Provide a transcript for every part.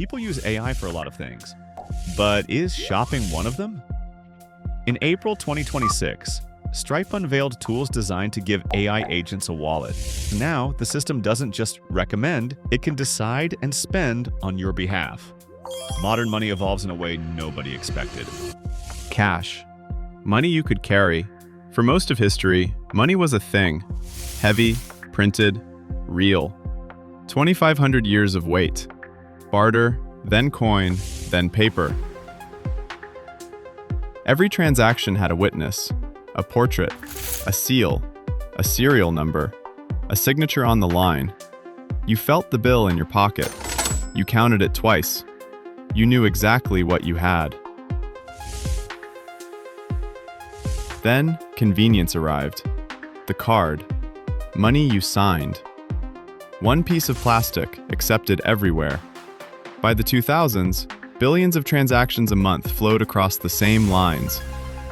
People use AI for a lot of things, but is shopping one of them? In April 2026, Stripe unveiled tools designed to give AI agents a wallet. Now, the system doesn't just recommend, it can decide and spend on your behalf. Modern money evolves in a way nobody expected. Cash. Money you could carry. For most of history, money was a thing. Heavy, printed, real. 2,500 years of weight. Barter, then coin, then paper. Every transaction had a witness, a portrait, a seal, a serial number, a signature on the line. You felt the bill in your pocket. You counted it twice. You knew exactly what you had. Then, convenience arrived. The card. Money you signed. One piece of plastic accepted everywhere. By the 2000s, billions of transactions a month flowed across the same lines.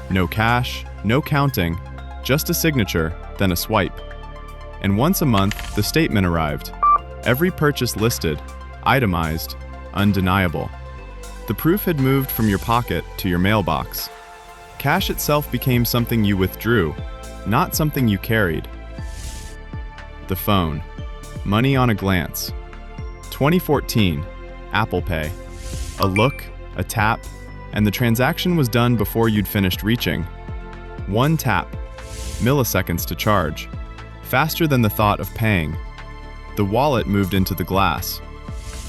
No cash, no counting, just a signature, then a swipe. And once a month, the statement arrived. Every purchase listed, itemized, undeniable. The proof had moved from your pocket to your mailbox. Cash itself became something you withdrew, not something you carried. The phone. Money on a glance. 2014. Apple Pay. A look, a tap, and the transaction was done before you'd finished reaching. One tap. Milliseconds to charge. Faster than the thought of paying. The wallet moved into the glass.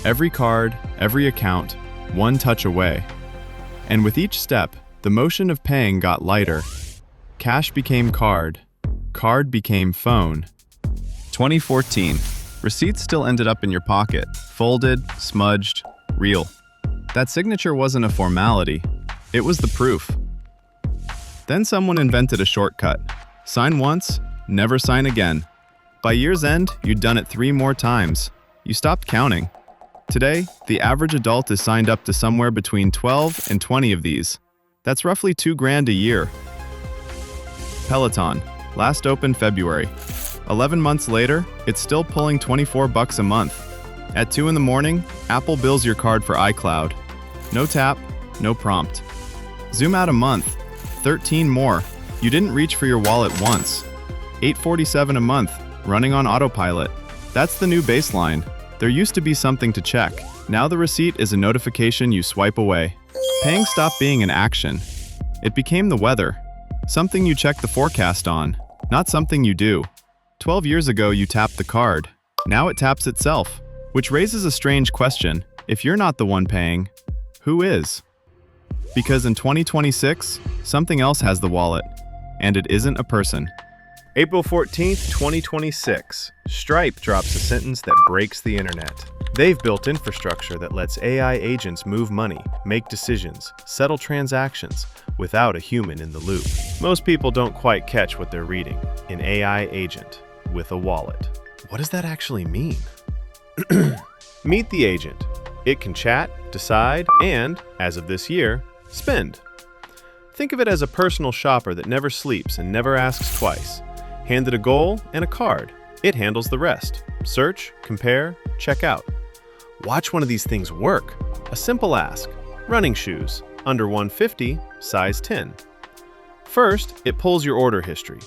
Every card, every account, one touch away. And with each step, the motion of paying got lighter. Cash became card. Card became phone. 2014. Receipts still ended up in your pocket, folded, smudged, real. That signature wasn't a formality. It was the proof. Then someone invented a shortcut. Sign once, never sign again. By year's end, you'd done it 3 more times. You stopped counting. Today, the average adult is signed up to somewhere between 12 and 20 of these. That's roughly $2,000 a year. Peloton, last opened February. 11 months later, it's still pulling $24 a month. At 2 in the morning, Apple bills your card for iCloud. No tap, no prompt. Zoom out a month, 13 more. You didn't reach for your wallet once. $847 a month, running on autopilot. That's the new baseline. There used to be something to check. Now the receipt is a notification you swipe away. Paying stopped being an action. It became the weather. Something you check the forecast on, not something you do. 12 years ago, you tapped the card. Now it taps itself. Which raises a strange question. If you're not the one paying, who is? Because in 2026, something else has the wallet, and it isn't a person. April 14th, 2026, Stripe drops a sentence that breaks the internet. They've built infrastructure that lets AI agents move money, make decisions, settle transactions, without a human in the loop. Most people don't quite catch what they're reading. An AI agent with a wallet. What does that actually mean? Meet the agent. It can chat, decide, and, as of this year, spend. Think of it as a personal shopper that never sleeps and never asks twice. Handed a goal and a card. It handles the rest. Search, compare, check out. Watch one of these things work. A simple ask. Running shoes. Under 150, size 10. First, it pulls your order history.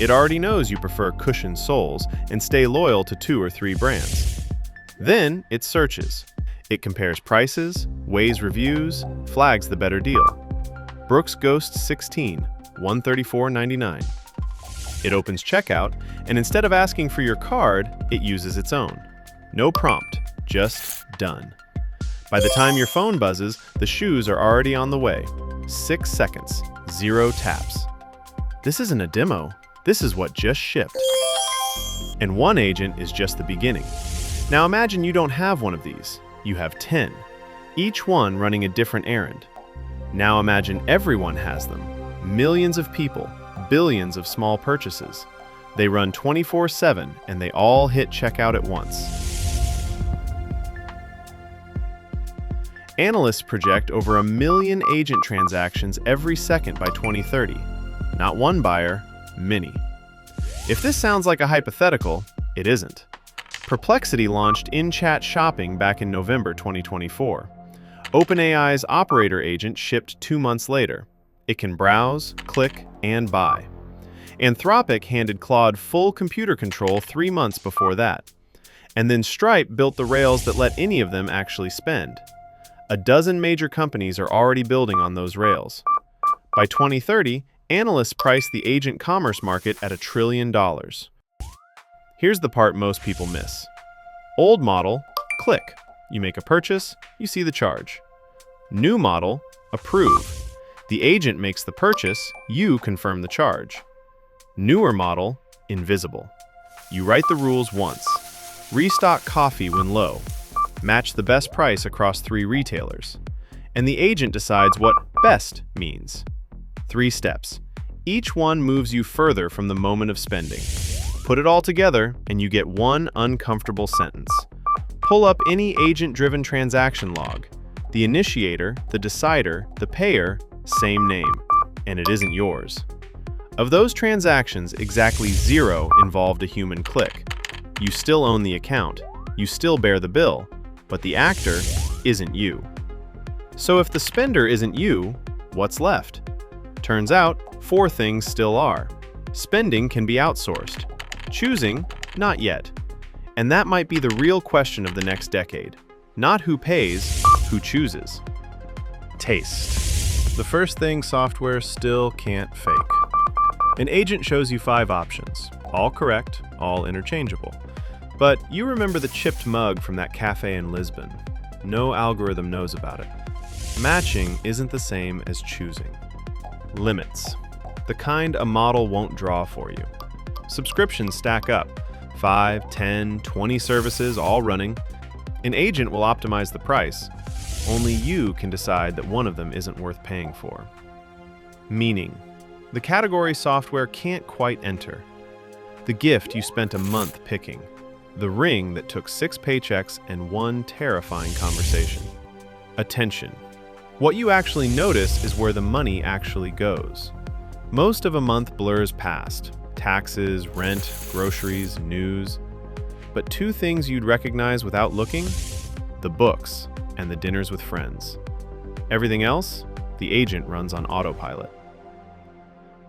It already knows you prefer cushioned soles and stay loyal to 2 or 3 brands. Then, it searches. It compares prices, weighs reviews, flags the better deal. Brooks Ghost 16, $134.99. It opens checkout, and instead of asking for your card, it uses its own. No prompt, just done. By the time your phone buzzes, the shoes are already on the way. 6 seconds, 0 taps. This isn't a demo. This is what just shipped. And one agent is just the beginning. Now imagine you don't have one of these. You have 10, each one running a different errand. Now imagine everyone has them. Millions of people, billions of small purchases. They run 24/7 and they all hit checkout at once. Analysts project over 1 million agent transactions every second by 2030. Not one buyer, many. If this sounds like a hypothetical, it isn't. Perplexity launched in-chat shopping back in November 2024. OpenAI's operator agent shipped 2 months later. It can browse, click, and buy. Anthropic handed Claude full computer control 3 months before that. And then Stripe built the rails that let any of them actually spend. A dozen major companies are already building on those rails. By 2030, analysts price the agent commerce market at $1 trillion. Here's the part most people miss. Old model, click. You make a purchase, you see the charge. New model, approve. The agent makes the purchase, you confirm the charge. Newer model, invisible. You write the rules once. Restock coffee when low. Match the best price across 3 retailers. And the agent decides what best means. 3 steps. Each one moves you further from the moment of spending. Put it all together, and you get one uncomfortable sentence. Pull up any agent-driven transaction log. The initiator, the decider, the payer, same name, and it isn't yours. Of those transactions, exactly 0 involved a human click. You still own the account, you still bear the bill, but the actor isn't you. So if the spender isn't you, what's left? Turns out, 4 things still are. Spending can be outsourced. Choosing, not yet. And that might be the real question of the next decade. Not who pays, who chooses. Taste. The first thing software still can't fake. An agent shows you 5 options, all correct, all interchangeable. But you remember the chipped mug from that cafe in Lisbon. No algorithm knows about it. Matching isn't the same as choosing. Limits. The kind a model won't draw for you. Subscriptions stack up. 5, 10, 20 services all running. An agent will optimize the price. Only you can decide that one of them isn't worth paying for. Meaning. The category software can't quite enter. The gift you spent a month picking. The ring that took 6 paychecks and 1 terrifying conversation. Attention. What you actually notice is where the money actually goes. Most of a month blurs past. Taxes, rent, groceries, news. But 2 things you'd recognize without looking? The books and the dinners with friends. Everything else, the agent runs on autopilot.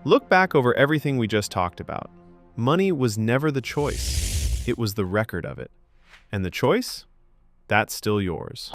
Look back over everything we just talked about. Money was never the choice. It was the record of it. And the choice? That's still yours.